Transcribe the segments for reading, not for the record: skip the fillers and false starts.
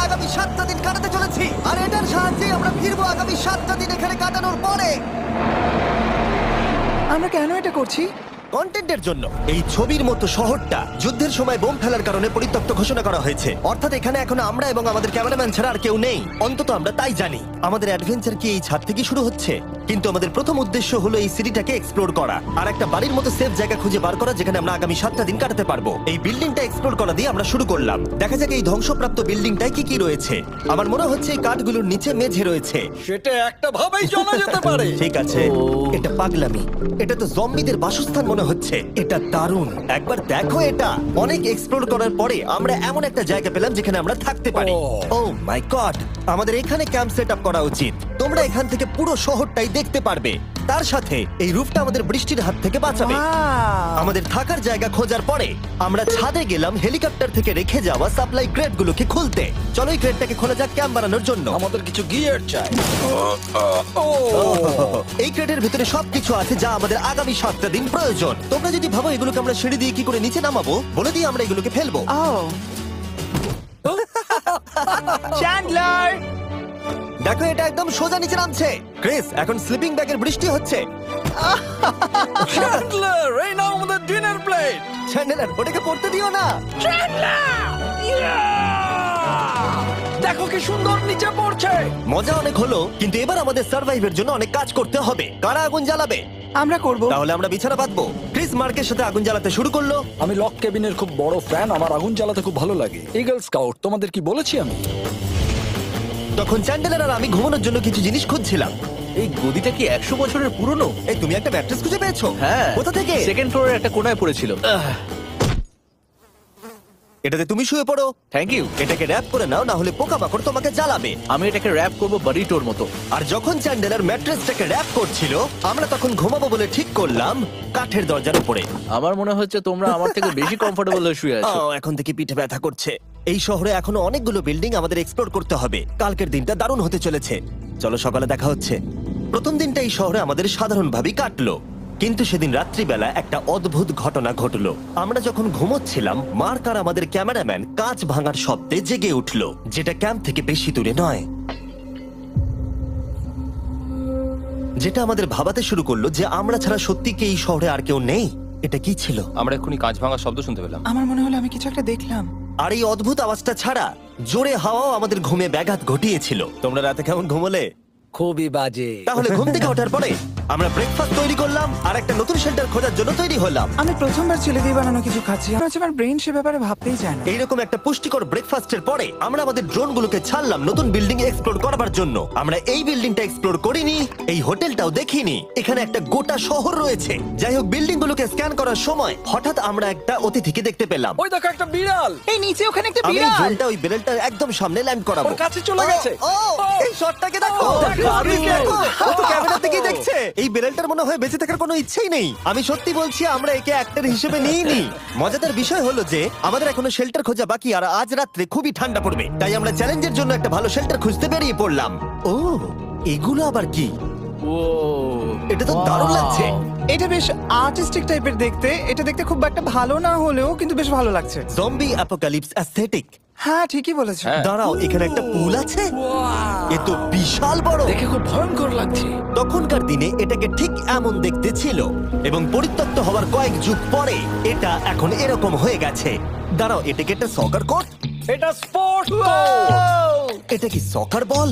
আগামী 7টা দিন কাটাতে চলেছি, আর এটার সাহায্যে আমরা ফিরবো আগামী 7টা দিন এখানে কাটানোর পরে। আমরা কেন এটা করছি? কন্টেন্টের জন্য। এই ছবির মতো শহরটা যুদ্ধের সময় বোম ফেলার কারণে পরিত্যক্ত ঘোষণা করা হয়েছে, অর্থাৎ এখানে এখন আমরা এবং আমাদের ক্যামেরাম্যান ছাড়া আর কেউ নেই। অন্তত আমরা তাই জানি। আমাদের অ্যাডভেঞ্চার কি এই ছাদ থেকে শুরু হচ্ছে? কিন্তু আমাদের প্রথম উদ্দেশ্য হলো এই সিটিটাকে এক্সপ্লোর করা আর একটা বাড়ির মতো সেফ জায়গা খুঁজে বার করা যেখানে আমরা আগামী 7টা দিন কাটাতে পারবো। এই বিল্ডিংটা এক্সপ্লোর করা দিয়ে আমরা শুরু করলাম। দেখা যাক এই ধ্বংসপ্রাপ্ত বিল্ডিংটায় কি কি রয়েছে। আমার মনে হচ্ছে এই কাঠগুলোর নিচে মেঝে রয়েছে। সেটা একটা ভাবেই জানা যেতে পারে। ঠিক আছে, এটা পাগলামি। এটা তো জম্বিদের বাসস্থান মনে হচ্ছে। এটা দারুণ, একবার দেখো এটা। অনেক এক্সপ্লোর করার পরে আমরা এমন একটা জায়গা পেলাম যেখানে আমরা থাকতে পারি। ও মাই গড, আমাদের এখানে ক্যাম্প সেট আপ করা উচিত। তোমরা এখান থেকে পুরো শহরটাই দেখতে পারবে। তার সাথে এই রুফটা আমাদের বৃষ্টির হাত থেকে বাঁচাবে। Wow! আমাদের থাকার জায়গা খোঁজার পরে আমরা ছাদে গেলাম হেলিকপ্টার থেকে রেখে যাওয়া সাপ্লাই ক্রেটগুলোকে খুলতে। চলো এই ক্রেটটাকে খোলা যাক ক্যাম্প বানানোর জন্য। আমাদের কিছু গিয়ার চাই। এই ক্রেটের ভিতরে সবকিছু আছে যা আমাদের আগামী 7টা দিন প্রয়োজন। তোমরা যদি ভাবো এগুলোকে আমরা সিঁড়ি দিয়ে কি করে নিচে নামাবো, বলে দিয়ে আমরা এগুলোকে ফেলবো। Oh! চ্যান্ডলার! দেখো এটা একদম সোজা নিচে নামছে। ক্রিস, এখন স্লিপিং ব্যাগের বৃষ্টি হচ্ছে। চ্যান্ডলার, এই নাও আমাদের ডিনার প্লেট। চ্যান্ডেলার, ওটাকে পড়তে দিও না। দেখো কি সুন্দর নিচে পড়ছে। মজা অনেক হলো, কিন্তু এবার আমাদের সার্ভাইভের জন্য অনেক কাজ করতে হবে। কারা আগুন জ্বালাবে? আমরা করব। তাহলে আমরা বিছানা বাঁধবো। ক্রিস মার্কের সাথে আগুন জ্বালাতে শুরু করলো। আমি লক কেবিনের খুব বড় ফ্যান, আমার আগুন জ্বালাতে খুব ভালো লাগে। ইগল স্কাউট, তোমাদের কি বলেছি আমি? তখন চ্যান্ডেলার আর আমি ঘুমানোর জন্য কিছু জিনিস খুঁজছিলাম। এই গদিটা কি 100 বছরের পুরনো? এই তুমি একটা ম্যাট্রেস খুঁজে পেয়েছো? হ্যাঁ। কোথা থেকে? সেকেন্ড ফ্লোরের একটা কোণায় পড়েছিল। এটাতে তুমি শুয়ে পড়ো। Thank you. এটাকে র‍্যাপ করে নাও, না হলে পোকামাকড় তোমাকে জ্বালাবে। আমি এটাকে র‍্যাপ করব বারিটোর মতো। আর যখন চ্যান্ডেলার ম্যাট্রেসটাকে র‍্যাপ করছিল, আমরা তখন ঘুমাবো বলে ঠিক করলাম কাঠের দরজার উপরে। আমার মনে হচ্ছে তোমরা আমার থেকে বেশি কমফোর্টেবল হয়ে শুয়ে আছো। এখন থেকে পিঠে ব্যথা করছে। এই শহরে এখনো অনেকগুলো বিল্ডিং আমাদের এক্সপ্লোর করতে হবে। কালকের দিনটা দারুণ হতে চলেছে। চলো সকালে দেখা হচ্ছে। প্রথম দিনটা এই শহরে আমাদের সাধারণভাবেই কাটলো, কিন্তু সেদিন রাত্রিবেলা একটা অদ্ভুত ঘটনা ঘটলো। আমরা যখন ঘুমোচ্ছিলাম, মার্ক আর আমাদের ক্যামেরাম্যান কাঁচ ভাঙার শব্দে জেগে উঠলো, যেটা ক্যাম্প থেকে বেশি দূরে নয়। যেটা আমাদের ভাবাতে শুরু করলো যে আমরা ছাড়া সত্যি কি এই শহরে আর কেউ নেই। এটা কি ছিল? আমরা এক্ষুনি কাঁচ ভাঙার শব্দ শুনতে পেলাম। আমার মনে হলো আমি কিছু একটা দেখলাম। আর এই অদ্ভুত আওয়াজটা ছাড়া জোরে হাওয়াও আমাদের ঘুমে ব্যাঘাত ঘটিয়েছিল। তোমরা রাতে কেমন ঘুমোলে? খুবই বাজে। তাহলে ঘুম থেকে ওঠার পরে আমরা ব্রেকফাস্ট তৈরি করলাম আর একটা নতুন শেল্টার খোঁজার জন্য তৈরি হলাম। আমি প্রথমবার ছেলে দিয়ে বানানো কিছু খাচ্ছি। আমার ব্রেন সে ব্যাপারে ভাবতেই চায় না। এইরকম একটা পুষ্টিকর ব্রেকফাস্টের পরে আমরা আমাদের ড্রোনগুলোকে ছাড়লাম নতুন বিল্ডিং এক্সপ্লোর করার জন্য। আমরা এই বিল্ডিংটা এক্সপ্লোর করিনি, এই হোটেলটাও দেখিনি। এখানে একটা গোটা শহর রয়েছে। যাই হোক, বিল্ডিংগুলোকে স্ক্যান করার সময় হঠাৎ আমরা একটা অতিথিকে দেখতে পেলাম। ওই দেখো একটা বিড়াল। এই নিচে ওখানে একটা আমি এই বিড়াল। ড্রোনটা ওই বেরেলটার একদম সামনে ল্যান্ড করাবো। ওর কাছে চলে গেছে। এই শটটাকে দেখো। ও তো ক্যামেরা থেকেই দেখছে। এই বেরেলটার মনে হয় বেঁচে থাকার কোনো ইচ্ছেই নেই। আমি সত্যি বলছি, আমরা একে অ্যাক্টর হিসেবে নিইনি। মজাদার বিষয় হলো যে আমাদের এখনো শেল্টার খোঁজা বাকি, আর আজ রাত্রে খুবই ঠান্ডা পড়বে। তাই আমরা চ্যালেঞ্জের জন্য একটা ভালো শেল্টার খুঁজতে বেরিয়ে পড়লাম। ও, এগুলো আবার কি? ও, এটা তো দারুণ লাগছে। এটা বেশ আর্টিস্টিক টাইপের দেখতে। এটা দেখতে খুব একটা ভালো না হলেও কিন্তু বেশ ভালো লাগছে। Zombie apocalypse aesthetic. হ্যাঁ, ঠিকই বলেছো। দাঁড়াও, এখানে একটা পুল আছে। এ তো বিশাল বড়। দেখে খুব ভয়ঙ্কর লাগছে। তখনকার দিনে এটাকে ঠিক এমন দেখতে ছিল, এবং পরিত্যক্ত হওয়ার কয়েক যুগ পরে এটা এখন এরকম হয়ে গেছে। দাঁড়াও, এটাকে একটা সকার কোর্ট? এটা স্পোর্টস। এটা কি সকার বল?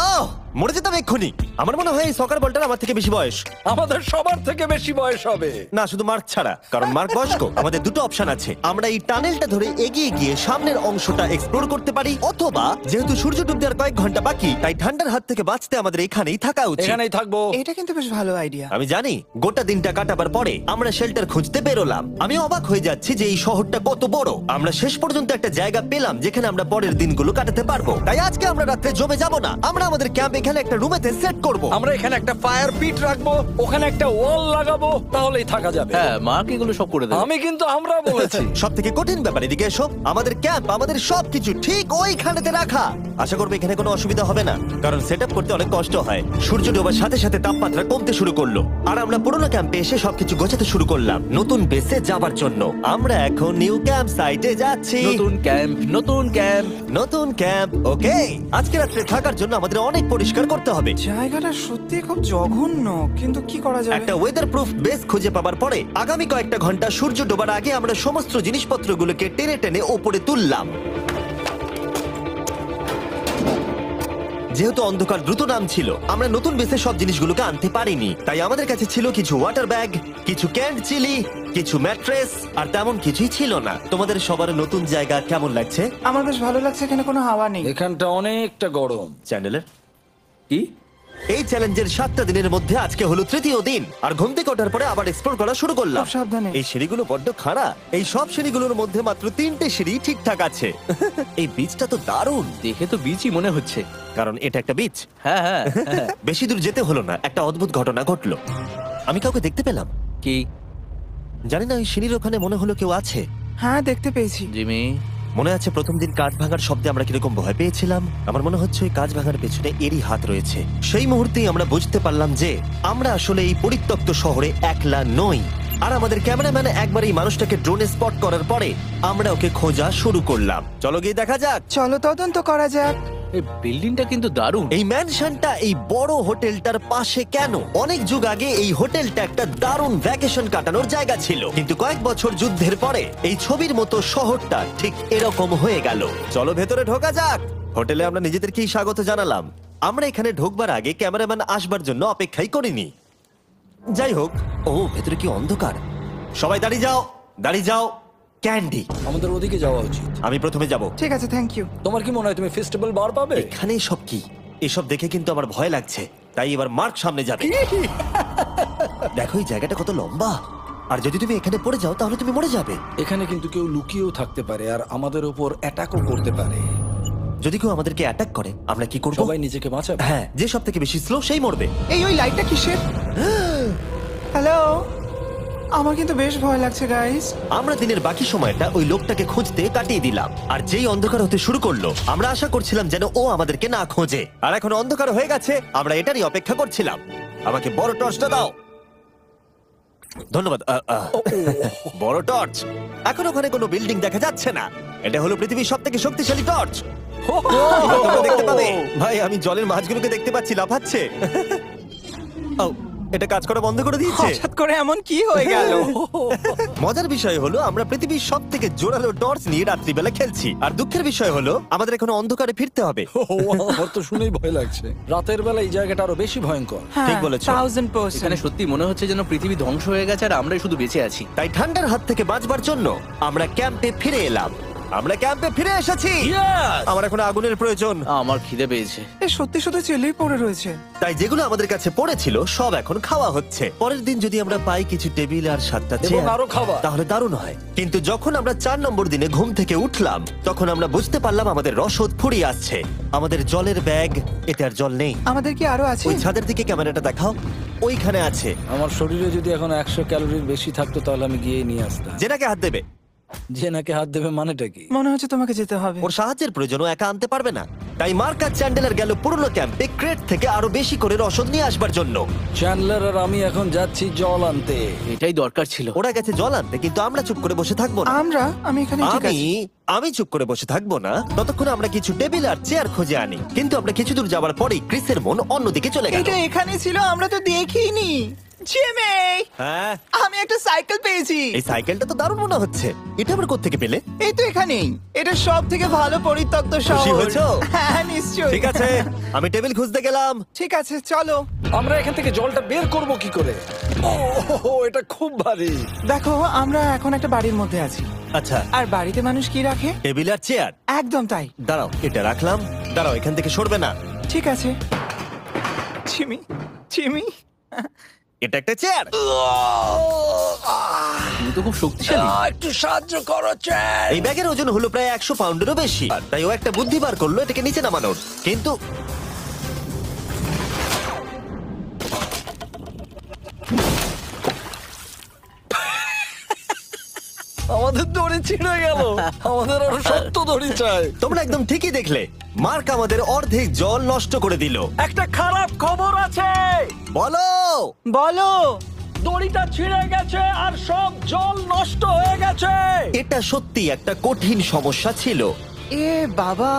আহ, মরে যেতাম এক্ষুনি। আমার মনে হয় এই সকার বলটার আমার থেকে বেশি বয়স। আমাদের সবার থেকে বেশি বয়স হবে। না, শুধু মার্ক ছাড়া, কারণ মার্ক বয়স্ক। আমাদের দুটো অপশন আছে। আমরা এই টানেলটা ধরে এগিয়ে গিয়ে সামনের অংশটা এক্সপ্লোর করতে পারি, অথবা যেহেতু সূর্য ডুবতে আর কয়েক ঘন্টা বাকি, তাই ঠান্ডার হাত থেকে বাঁচতে আমাদের এখানেই থাকা উচিত। এখানেই থাকবো। এটা কিন্তু বেশ ভালো আইডিয়া। আমি জানি। গোটা দিনটা কাটাবার পরে আমরা শেল্টার খুঁজতে বেরোলাম। আমি অবাক হয়ে যাচ্ছি যে এই শহরটা কত বড়। আমরা শেষ পর্যন্ত একটা জায়গা পেলাম যেখানে আমরা পরের দিনগুলো কাটাতে পারবো। তাই আজকে আমরা রাত্রে জমে যাব না। আমরা আমাদের ক্যাম্প এখানে একটা রুমেতে সেট করব। আমরা এখানে একটা ফায়ার পিট রাখবো, ওখানে একটা ওয়াল লাগাবো, তাহলেই থাকা যাবে। হ্যাঁ, মার্ক এগুলো সব করে দেবে। আমি কিন্তু আমরা বলেছি। সব থেকে কঠিন ব্যাপার, এদিকে এসো। আমাদের ক্যাম্প, আমাদের সবকিছু ঠিক ওইখানেতে রাখা। আশা করবো এখানে কোনো অসুবিধা হবে না, কারণ সেট করতে অনেক কষ্ট হয়। সূর্য ডোবার সাথে সাথে তাপমাত্রা কমতে শুরু করলো, আর আমরা পুরোনো ক্যাম্পে এসে সবকিছু গোছাতে শুরু করলাম নতুন বেসে যাবার জন্য। আমরা এখন নিউ ক্যাম্প সাইটে যাচ্ছি। নতুন ক্যাম্প, নতুন ক্যাম্প। নতুন ক্যাম্প, ওকে। আজকে রাত্রে থাকার জন্য আমাদের অনেক পরিষ্কার করতে হবে। জায়গাটা সত্যি খুব জঘন্য, কিন্তু কি করা যাবে? একটা ওয়েদার প্রুফ বেস খুঁজে পাবার পরে আগামী কয়েকটা ঘন্টা সূর্য ডোবার আগে আমরা সমস্ত জিনিসপত্রগুলোকে টেনে টেনে ওপরে তুললাম। যেহেতু অন্ধকার দ্রুত নামছিল, আমরা নতুন বেসে সব জিনিসগুলোকে আনতে পারিনি, তাই আমাদের কাছে ছিল কিছু ওয়াটার ব্যাগ, কিছু ক্যান্ড চিলি, কিছু ম্যাট্রেস, আর তেমন কিছুই ছিল না। তোমাদের সবার নতুন জায়গা কেমন লাগছে? আমার বেশ ভালো লাগছে, এখানে কোনো হাওয়া নেই। এখানটা অনেকটা গরম। চ্যানেলের কি? এই চ্যালেঞ্জের 7টা দিনের মধ্যে আজকে হলো তৃতীয় দিন, আর ঘুম থেকে ওঠার পরে আবার এক্সপ্লোর করা শুরু করলাম। খুব সাবধানে। এই সিঁড়িগুলো বড্ড খাড়া। এই সব সিঁড়িগুলোর মধ্যে মাত্র 3টে সিঁড়ি ঠিকঠাক আছে। এই বীজটা তো দারুণ, দেখে তো বিচই মনে হচ্ছে। কারণ এটা একটা বীজ। হ্যাঁ হ্যাঁ হ্যাঁ। বেশি দূর যেতে হলো না, একটা অদ্ভুত ঘটনা ঘটলো। আমি কাউকে দেখতে পেলাম, কি? জানি না, ওই সিঁড়ির ওখানে মনে হলো কেউ আছে। হ্যাঁ, দেখতে পেয়েছি। জিমি, মনে আছে প্রথম দিন কাঠ ভাঙার শব্দে আমরা কিরকম ভয় পেয়েছিলাম? আমার মনে হচ্ছে ওই কাঠ ভাঙার পেছনে এরই হাত রয়েছে। সেই মুহূর্তেই আমরা বুঝতে পারলাম যে আমরা আসলে এই পরিত্যক্ত শহরে একলা নই। আর আমাদের ক্যামেরাম্যান একবার এই মানুষটাকে ড্রোনে স্পট করার পরে আমরা ওকে খোঁজা শুরু করলাম। চলো গিয়ে দেখা যাক। চলো তদন্ত করা যাক। এই বিল্ডিংটা কিন্তু দারুণ। এই ম্যানশনটা এই বড় হোটেলটার পাশে কেন? অনেক যুগ আগে এই হোটেলটা একটা দারুণ ভ্যাকেশন কাটানোর জায়গা ছিল, কিন্তু কয়েক বছর যুদ্ধের পরে এই ছবির মতো শহরটা ঠিক এরকম হয়ে গেল। চলো ভেতরে ঢোকা যাক। হোটেলে আমরা নিজেদেরকেই স্বাগত জানালাম। আমরা এখানে ঢোকবার আগে ক্যামেরাম্যান আসবার জন্য অপেক্ষাই করিনি। যাই হোক, ও ভেতরে কি অন্ধকার। সবাই দাঁড়িয়ে যাও, দাঁড়িয়ে যাও। ক্যান্ডি, আমাদের ওদিকে যাওয়া উচিত। আমি প্রথমে যাব। ঠিক আছে, থ্যাংক ইউ। তোমার কি মনে হয় তুমি ফেস্টিভ্যাল বার পাবে? এখানে সব কি? এসব দেখে কিন্তু আমার ভয় লাগছে, তাই এবার মার্ক সামনে যাবে। দেখো এই জায়গাটা কত লম্বা, আর যদি তুমি এখানে পড়ে যাও তাহলে তুমি মরে যাবে। এখানে কিন্তু কেউ লুকিয়েও থাকতে পারে আর আমাদের উপর অ্যাটাকও করতে পারে। যদি কেউ আমাদেরকে অ্যাটাক করে আমরা কি করব? সবাই নিজেকে বাঁচাবে। হ্যাঁ, যে সব থেকে বেশি স্লো সেই মরবে। ওই লাইটটা কিসের? হ্যালো, আমার কিন্তু বেশ ভয় লাগছে গাইস। আমরা দিনের বাকি সময়টা ওই লোকটাকে খুঁজতে কাটিয়ে দিলাম, আর যেই অন্ধকার হতে শুরু করলো আমরা আশা করছিলাম যেন ও আমাদেরকে না খোঁজে। আর এখন অন্ধকার হয়ে গেছে, আমরা এটারই অপেক্ষা করছিলাম। আমাকে বড় টর্চটা দাও। ধন্যবাদ। বড় টর্চ। এখন ওখানে কোনো বিল্ডিং দেখা যাচ্ছে না। এটা হলো পৃথিবীর সবথেকে শক্তিশালী টর্চ। তোমরা দেখতে পাবে। ভাই, আমি জলের মাছগুলোকে দেখতে পাচ্ছি লাফাচ্ছে। ও, এটা কাজ করা বন্ধ করে দিয়েছে। হঠাৎ করে এমন কি হয়ে গেল? মজার বিষয় হলো আমরা পৃথিবীর সব থেকে জোরালো টর্চ নিয়ে রাত্রিবেলা খেলছি, আর দুঃখের বিষয় হলো আমাদের এখন অন্ধকারে ফিরতে হবে। আমার তো শুনেই ভয় লাগছে। রাতের বেলা এই জায়গাটা আরো বেশি ভয়ঙ্কর। ঠিক বলেছো। 1000%। এখানে সত্যি মনে হচ্ছে যেন পৃথিবী ধ্বংস হয়ে গেছে আর আমরাই শুধু বেঁচে আছি। তাই ঠান্ডার হাত থেকে বাঁচবার জন্য আমরা ক্যাম্পে ফিরে এলাম। আমরা ক্যাম্পে ফিরে এসেছি। আমার এখন আগুনের প্রয়োজন। আমার খিদে পেয়েছে। এ সত্যি শুধু চেলেই পড়ে রয়েছে। তাই যেগুলো আমাদের কাছে পড়েছিল সব এখন খাওয়া হচ্ছে। পরের দিন যদি আমরা পাই কিছু টেবিল আর 7টা এবং চেয়ার, আরো খাবার। তাহলে দারুণ হয়। কিন্তু যখন আমরা 4 নম্বর দিনে ঘুম থেকে উঠলাম তখন আমরা বুঝতে পারলাম আমাদের রসদ ফুরিয়ে আসছে। আমাদের জলের ব্যাগ, এতে আর জল নেই। আমাদের কি আরো আছে? ওই ছাদের দিকে ক্যামেরাটা দেখাও, ওইখানে আছে। আমার শরীরে যদি এখন 100 ক্যালোরির বেশি থাকতো তাহলে আমি গিয়ে নিয়ে আসতাম। জেনাকে হাত দেবে। যে নাকি হাত দেবে মানেটা কি? মনে হচ্ছে তোমাকে যেতে হবে। ওর সাহায্যের প্রয়োজন, ও একা আনতে পারবে না। তাই মার্ক আর চ্যান্ডেলার গেল পুরনো ক্যাম্পে ক্রেট থেকে আরো বেশি করে রসদ নিয়ে আসবার জন্য। চ্যান্ডলার আর আমি এখন যাচ্ছি জল আনতে। এটাই দরকার ছিল। ওরা গেছে জল আনতে, কিন্তু আমরা চুপ করে বসে থাকবো না। আমি এখানে ঠিক আমি আছি। আমি চুপ করে বসে থাকবো না ততক্ষণ আমরা কিছু টেবিল আর চেয়ার খুঁজে আনি। কিন্তু আমরা কিছু দূর যাবার পরেই ক্রিসের মন অন্যদিকে চলে গেল। এটা এখানে ছিল, আমরা তো দেখিনি। জিমি, হ্যাঁ, আমি একটা সাইকেল পেয়েছি। এই সাইকেলটা তো দারুণ মনে হচ্ছে। এটা আমরা কোত্থেকে পেলে? এই তো এখানেই। এটা সব থেকে ভালো পরিত্যক্ত খুশি শহর। হয়েছো? হ্যাঁ, নিশ্চয়ই। ঠিক আছে, আমি টেবিল খুঁজতে গেলাম। ঠিক আছে, চলো। আমরা এখান থেকে জলটা বের করব কি করে? ও, এটা খুব ভারী। দেখো, আমরা এখন একটা বাড়ির মধ্যে আছি। আচ্ছা, আর বাড়িতে মানুষ কি রাখে? টেবিল আর চেয়ার। একদম তাই। দাঁড়াও, এটা রাখলাম। দাঁড়াও, এখান থেকে সরবে না। ঠিক আছে। চিমি, চিমি। এটা একটা চেয়ার। তুমি তো খুব শক্তিশালী। একটু সাহায্য করো চ্যান। এই ব্যাগের ওজন হলো প্রায় 100 পাউন্ডেরও বেশি। তাই ও একটা বুদ্ধি বার করলো এটাকে নিচে নামানোর। কিন্তু আমাদের দড়ি ছিঁড়ে গেল। আমাদের আরো শক্ত দড়ি চাই। তোমরা একদম ঠিকই দেখলে, মার্ক আমাদের অর্ধেক জল নষ্ট করে দিল। একটা খারাপ খবর আছে, বলো। বলো। দড়িটা ছিঁড়ে গেছে আর সব জল নষ্ট হয়ে গেছে। এটা সত্যি একটা কঠিন সমস্যা ছিল। এ বাবা।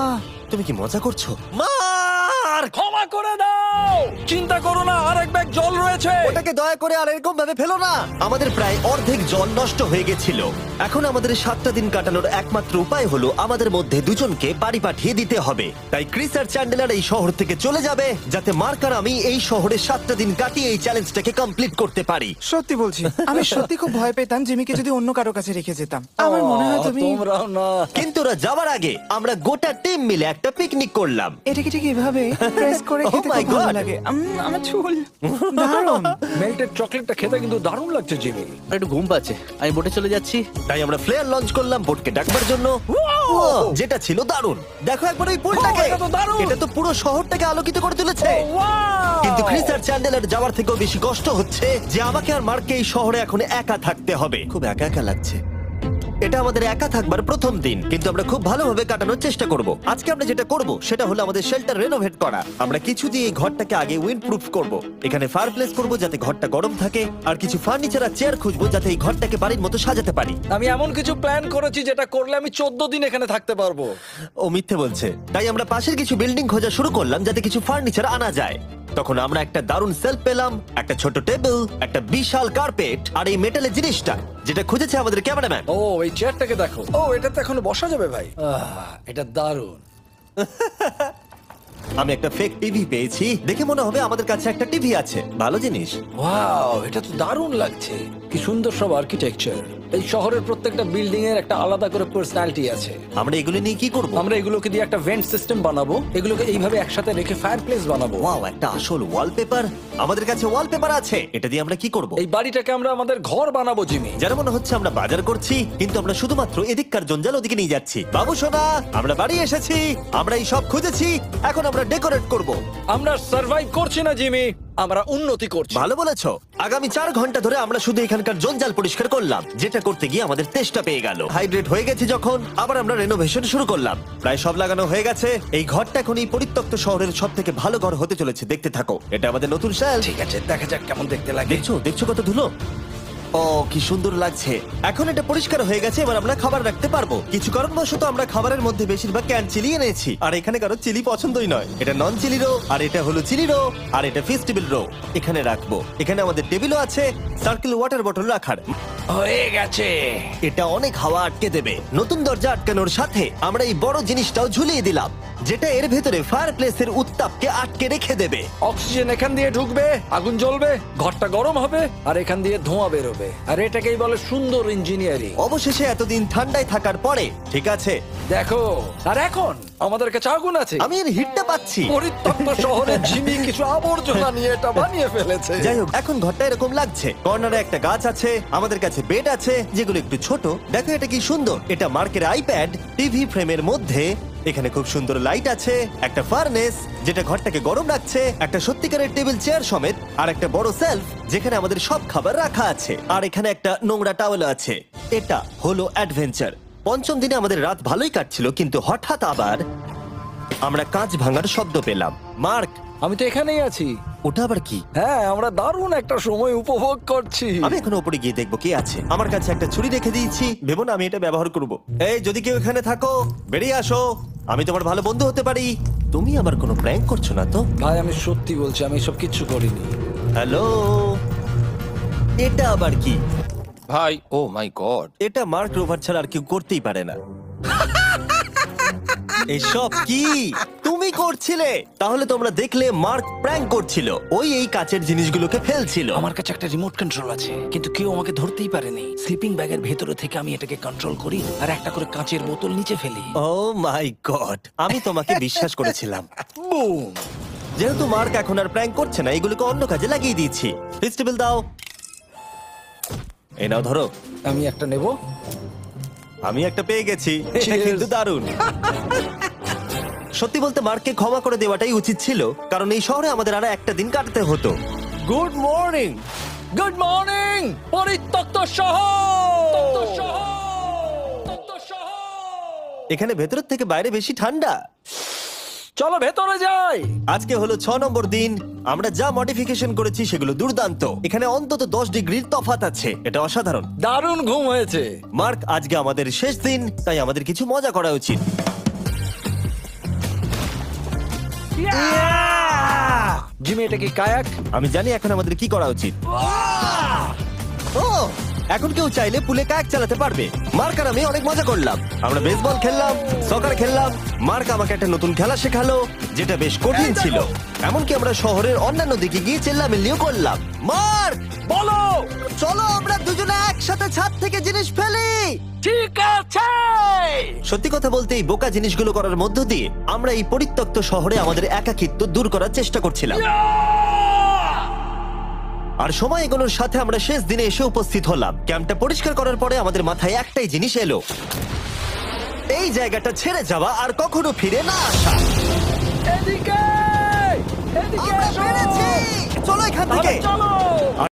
তুমি কি মজা করছো? মার্ক, ক্ষমা করে দাও, চিন্তা করো না, আরেক ব্যাগ জল রয়েছে। ওটাকে দয়া করে আর এরকম ভাবে ফেলো না। আমাদের প্রায় অর্ধেক জল নষ্ট হয়ে গেছিল। এখন আমাদের 7টা দিন কাটানোর একমাত্র উপায় হলো আমাদের মধ্যে দুজনকে বাড়ি পাঠিয়ে দিতে হবে। তাই ক্রিস আর চ্যান্ডেলার এই শহর থেকে চলে যাবে, যাতে মার্ক আর আমি এই শহরে 7টা দিন কাটিয়ে এই চ্যালেঞ্জটাকে কমপ্লিট করতে পারি। সত্যি বলছি, আমি সত্যি খুব ভয় পেতাম জিমিকে যদি অন্য কারো কাছে রেখে যেতাম। আমার মনে হয় তুমি তোমরাও না। কিন্তু ওরা যাওয়ার আগে আমরা গোটা টিম মিলে একটা পিকনিক করলাম। এটাকে ঠিক এভাবে প্রেস করে Oh খেতে my খুব ভালো God! লাগে। আমার চুল দারুণ। মেল্টেড চকলেটটা খেতে কিন্তু দারুণ লাগছে জিমি। আমার একটু ঘুম পাচ্ছে, আমি বোটে চলে যাচ্ছি। তাই আমরা ফ্লেয়ার লঞ্চ করলাম বোটকে ডাকবার জন্য, যেটা ছিল দারুণ। দেখো একবার ওই পুলটাকে, এটা তো দারুণ! এটা তো পুরো শহরটাকে আলোকিত করে তুলেছে। কিন্তু ক্রিস আর চ্যান্ডেলার যাওয়ার থেকেও বেশি কষ্ট হচ্ছে যে আমাকে আর মার্ককে এই শহরে এখন একা থাকতে হবে। খুব একা একা লাগছে। এটা আমাদের একা থাকবার প্রথম দিন, কিন্তু আমরা খুব ভালোভাবে কাটানোর চেষ্টা করব। আজকে আমরা যেটা করব সেটা হলো আমাদের শেল্টার রেনোভেট করা। আমরা কিছু দিয়ে এই ঘরটাকে আগে উইন্ড প্রুফ করব। এখানে ফায়ারপ্লেস করব যাতে ঘরটা গরম থাকে, আর কিছু ফার্নিচার আর চেয়ার খুঁজবো যাতে এই ঘরটাকে বাড়ির মতো সাজাতে পারি। আমি এমন কিছু প্ল্যান করেছি যেটা করলে আমি 14 দিন এখানে থাকতে পারবো। ও মিথ্যে বলছে। তাই আমরা পাশের কিছু বিল্ডিং খোঁজা শুরু করলাম যাতে কিছু ফার্নিচার আনা যায়। তখন আমরা একটা দারুণ সেলফ পেলাম, একটা ছোট টেবিল, একটা বিশাল কার্পেট, আর এই মেটালের জিনিসটা যেটা খুঁজেছে আমাদের ক্যামেরাম্যান। ও এই চেয়ারটাকে দেখো, ও এটাতে এখনো বসা যাবে ভাই। এটা দারুণ। আমি একটা ফেক টিভি পেয়েছি, দেখে মনে হবে আমাদের কাছে একটা টিভি আছে। ভালো জিনিস। ওয়াও, এটা তো দারুণ লাগছে। কি সুন্দর সব আর্কিটেকচার। এই শহরের প্রত্যেকটা বিল্ডিং এর একটা আলাদা করে পার্সোনালিটি আছে। আমরা এগুলো নিয়ে কি করব? আমরা এগুলোকে দিয়ে একটা ভেন্ট সিস্টেম বানাবো, এগুলোকে এইভাবে একসাথে রেখে ফায়ারপ্লেস বানাবো। ওয়াও, একটা আসল ওয়ালপেপার। আমাদের কাছে ওয়ালপেপার আছে। এটা দিয়ে আমরা কি করব? এই বাড়িটাকে আমরা আমাদের ঘর বানাবো জিমি। যার মনে হচ্ছে আমরা বাজার করছি, কিন্তু আমরা শুধুমাত্র এদিককার জঞ্জাল ওদিকে নিয়ে যাচ্ছি। বাবু সোনা, আমরা বাড়ি এসেছি। আমরা এই সব খুঁজেছি, এখন আমরা ডেকোরেট করব। আমরা সার্ভাইভ করছি না জিমি, আমরা উন্নতি করছি। ভালো বলেছো। আগামী 4 ঘন্টা ধরে আমরা শুধু এখানকার জঞ্জাল পরিষ্কার করলাম, যেটা করতে গিয়ে আমাদের তেষ্টা পেয়ে গেল। হাইড্রেট হয়ে গেছি যখন, আবার আমরা রেনোভেশন শুরু করলাম। প্রায় সব লাগানো হয়ে গেছে। এই ঘরটা এখন এই পরিত্যক্ত শহরের সব থেকে ভালো ঘর হতে চলেছে। দেখতে থাকো, এটা আমাদের নতুন শেলফ। ঠিক আছে, দেখা যাক কেমন দেখতে লাগে। দেখছো দেখছো কত ধুলো। ও কি সুন্দর লাগছে। এখন এটা পরিষ্কার হয়ে গেছে, এবার আমরা খাবার রাখতে পারবো। কিছু কারণবশত আমরা খাবারের মধ্যে বেশিরভাগ ক্যান চিলি এনেছি, আর এখানে কারো চিলি পছন্দই নয়। এটা নন চিলি রো, আর এটা হলো চিলি রো, আর এটা ফেস্টিভ্যাল রো। এখানে রাখবো। এখানে আমাদের টেবিলও আছে, সার্কেল ওয়াটার বটল রাখার। হয়ে গেছে। এটা অনেক হাওয়া আটকে দেবে। নতুন দরজা আটকানোর সাথে আমরা এই বড় জিনিসটাও ঝুলিয়ে দিলাম, যেটা এর ভেতরে ফায়ারপ্লেসের উত্তাপকে আটকে রেখে দেবে। অক্সিজেন এখান দিয়ে ঢুকবে, আগুন জ্বলবে, ঘরটা গরম হবে, আর এখান দিয়ে ধোঁয়া বেরোবে। আর এটাকেই বলে সুন্দর ইঞ্জিনিয়ারিং। অবশেষে এতদিন ঠান্ডায় থাকার পরে ঠিক আছে। দেখো, আর এখন আমাদের কাছে আগুন আছে। আমি এর হিটটা পাচ্ছি। পরিত্যক্ত শহরে জিমি কিছু আবর্জনা নিয়ে এটা বানিয়ে ফেলেছে। যাই হোক, এখন ঘরটা এরকম লাগছে। কর্নারে একটা গাছ আছে, আমাদের কাছে বেড আছে যেগুলো একটু ছোট। দেখো এটা কি সুন্দর। এটা মার্কের আইপ্যাড টিভি ফ্রেমের মধ্যে। এখানে খুব সুন্দর লাইট আছে, একটা ফার্নেস যেটা ঘরটাকে গরম রাখছে, একটা সত্যিকারের টেবিল চেয়ার সমেত, আর একটা বড় সেলফ যেখানে আমাদের সব খাবার রাখা আছে। আর এখানে একটা নোংরা টাওয়েল আছে। এটা হলো অ্যাডভেঞ্চার। পঞ্চম দিনে আমাদের রাত ভালোই কাটছিল, কিন্তু হঠাৎ আবার আমরা কাঁচ ভাঙার শব্দ পেলাম। মার্ক, আমি তো এখানেই আছি। ওটা আবার কি? হ্যাঁ, আমরা দারুণ একটা সময় উপভোগ করছি। আমি এখন উপরে গিয়ে দেখবো কি আছে। আমার কাছে একটা ছুরি রেখে দিয়েছি, ভেবো না আমি এটা ব্যবহার করব। এই, যদি কেউ এখানে থাকো বেরিয়ে আসো, আমি তোমার ভালো বন্ধু হতে পারি। তুমি আবার কোনো প্র্যাঙ্ক করছো না তো? ভাই, আমি সত্যি বলছি, আমি সব কিচ্ছু করিনি। হ্যালো, এটা আবার কি? ভাই, ও মাই গড। এটা মার্ক রোভার ছাড়া আর কেউ করতেই পারে না। এসব কি তুমি করছিলে? তাহলে তোমরা দেখলে মার্ক প্র্যাঙ্ক করছিল। ওই এই কাচের জিনিসগুলোকে ফেলছিল। আমার কাছে একটা রিমোট কন্ট্রোল আছে, কিন্তু কেউ আমাকে ধরতেই পারেনি। স্লিপিং ব্যাগের ভেতরে থেকে আমি এটাকে কন্ট্রোল করি আর একটা করে কাঁচের বোতল নিচে ফেলি। ও মাই গড, আমি তোমাকে বিশ্বাস করেছিলাম। বুম! যেহেতু মার্ক এখন আর প্র্যাঙ্ক করছে না, এগুলোকে অন্য কাজে লাগিয়ে দিয়েছি। ফেস্টিভ্যাল দাও। এই নাও ধরো। আমি একটা নেব। আমি একটা পেয়ে গেছি। এটা Cheers! কিন্তু দারুণ। সত্যি বলতে মার্ককে ক্ষমা করে দেওয়াটাই উচিত ছিল, কারণ এই শহরে আমাদের আর একটা দিন কাটাতে হতো। Good morning. গুড মর্নিং, পরিত্যক্ত শহর। এখানে ভেতরের থেকে বাইরে বেশি ঠান্ডা। চলো ভেতরে যাই। আজকে হলো 6 নম্বর দিন। আমরা যা মডিফিকেশন করেছি সেগুলো দুর্দান্ত। এখানে অন্তত 10 ডিগ্রির তফাৎ আছে, এটা অসাধারণ। দারুণ ঘুম হয়েছে। মার্ক, আজকে আমাদের শেষ দিন, তাই আমাদের কিছু মজা করা উচিত। জিমি, এটা কি কায়াক? আমি জানি এখন আমাদের কি করা উচিত। ও, এখন কেউ চাইলে পুলে কায়াক চালাতে পারবে। মার্ক আর আমি অনেক মজা করলাম। আমরা বেসবল খেললাম, সকার খেললাম। মার্ক আমাকে একটা নতুন খেলা শেখালো, যেটা বেশ কঠিন ছিল। এমনকি আমরা শহরের অন্যান্য দিকে গিয়ে চেল্লামিল্লিও করলাম। মার্ক, বলো। চলো আমরা দুজনে একসাথে ছাদ থেকে জিনিস ফেলি। ঠিক আছে। সত্যি কথা বলতে এই বোকা জিনিসগুলো করার মধ্য দিয়ে আমরা এই পরিত্যক্ত শহরে আমাদের একাকিত্ব দূর করার চেষ্টা করছিলাম। আর সময় এগোনোর সাথে আমরা শেষ দিনে এসে উপস্থিত হলাম। ক্যাম্পটা পরিষ্কার করার পরে আমাদের মাথায় একটাই জিনিস এলো, এই জায়গাটা ছেড়ে যাওয়া আর কখনো ফিরে না আসা। এদিকে, এদিকে আমরা এসো। পেরেছি! চলো এখান থেকে। চলো।